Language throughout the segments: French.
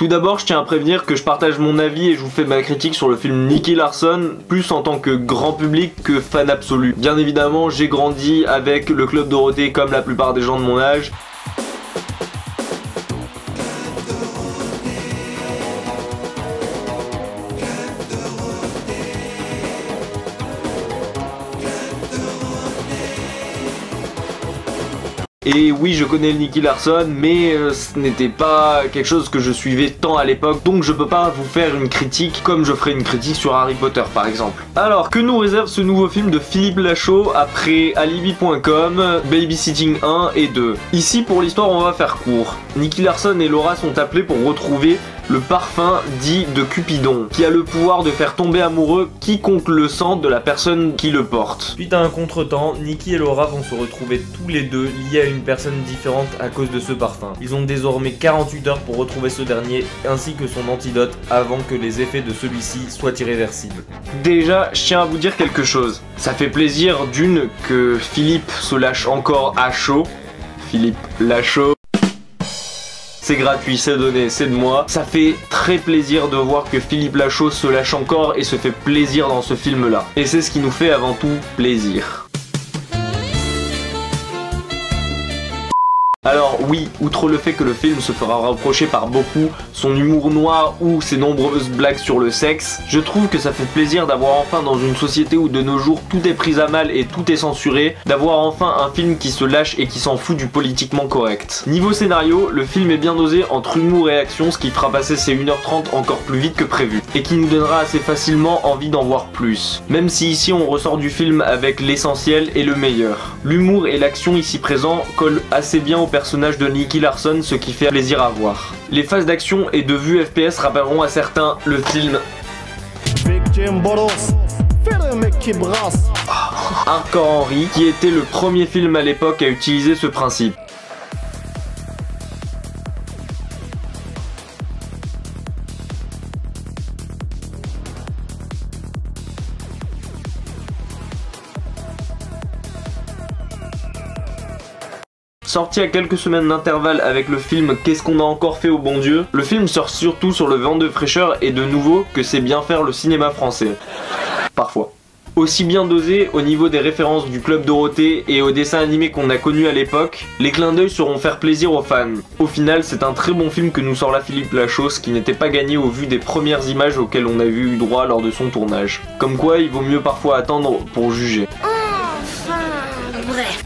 Tout d'abord, je tiens à prévenir que je partage mon avis et je vous fais ma critique sur le film Nicky Larson, plus en tant que grand public que fan absolu. Bien évidemment, j'ai grandi avec le Club Dorothée comme la plupart des gens de mon âge. Et oui, je connais le Nicky Larson, mais ce n'était pas quelque chose que je suivais tant à l'époque, donc je peux pas vous faire une critique comme je ferais une critique sur Harry Potter par exemple. Alors, que nous réserve ce nouveau film de Philippe Lachaud après Alibi.com, Babysitting 1 et 2? Ici, pour l'histoire, on va faire court. Nicky Larson et Laura sont appelés pour retrouver le parfum dit de Cupidon, qui a le pouvoir de faire tomber amoureux quiconque le sent de la personne qui le porte. Suite à un contretemps, Nicky et Laura vont se retrouver tous les deux liés à une personne différente à cause de ce parfum. Ils ont désormais 48 heures pour retrouver ce dernier, ainsi que son antidote, avant que les effets de celui-ci soient irréversibles. Déjà, je tiens à vous dire quelque chose. Ça fait plaisir d'une que Philippe se lâche encore à chaud. Philippe Lachaud. C'est gratuit, c'est donné, c'est de moi. Ça fait très plaisir de voir que Philippe Lachaud se lâche encore et se fait plaisir dans ce film-là. Et c'est ce qui nous fait avant tout plaisir. Alors oui, outre le fait que le film se fera reprocher par beaucoup son humour noir ou ses nombreuses blagues sur le sexe, je trouve que ça fait plaisir d'avoir enfin dans une société où de nos jours tout est pris à mal et tout est censuré, d'avoir enfin un film qui se lâche et qui s'en fout du politiquement correct. Niveau scénario, le film est bien dosé entre humour et action, ce qui fera passer ces 1h30 encore plus vite que prévu, et qui nous donnera assez facilement envie d'en voir plus. Même si ici on ressort du film avec l'essentiel et le meilleur. L'humour et l'action ici présents collent assez bien au personnage de Nicky Larson, ce qui fait plaisir à voir. Les phases d'action et de vue FPS rappelleront à certains le film Hardcore Henry, qui était le premier film à l'époque à utiliser ce principe. Sorti à quelques semaines d'intervalle avec le film Qu'est-ce qu'on a encore fait au bon Dieu, le film sort surtout sur le vent de fraîcheur et de nouveau que c'est bien faire le cinéma français. Parfois. Aussi bien dosé au niveau des références du Club Dorothée et aux dessins animés qu'on a connus à l'époque, les clins d'œil sauront faire plaisir aux fans. Au final, c'est un très bon film que nous sort là Philippe Lachaud, ce qui n'était pas gagné au vu des premières images auxquelles on a eu droit lors de son tournage. Comme quoi, il vaut mieux parfois attendre pour juger.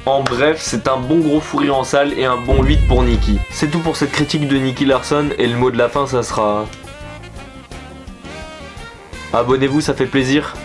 En bref, c'est un bon gros fou rire en salle et un bon 8 pour Nicky. C'est tout pour cette critique de Nicky Larson et le mot de la fin ça sera... Abonnez-vous, ça fait plaisir.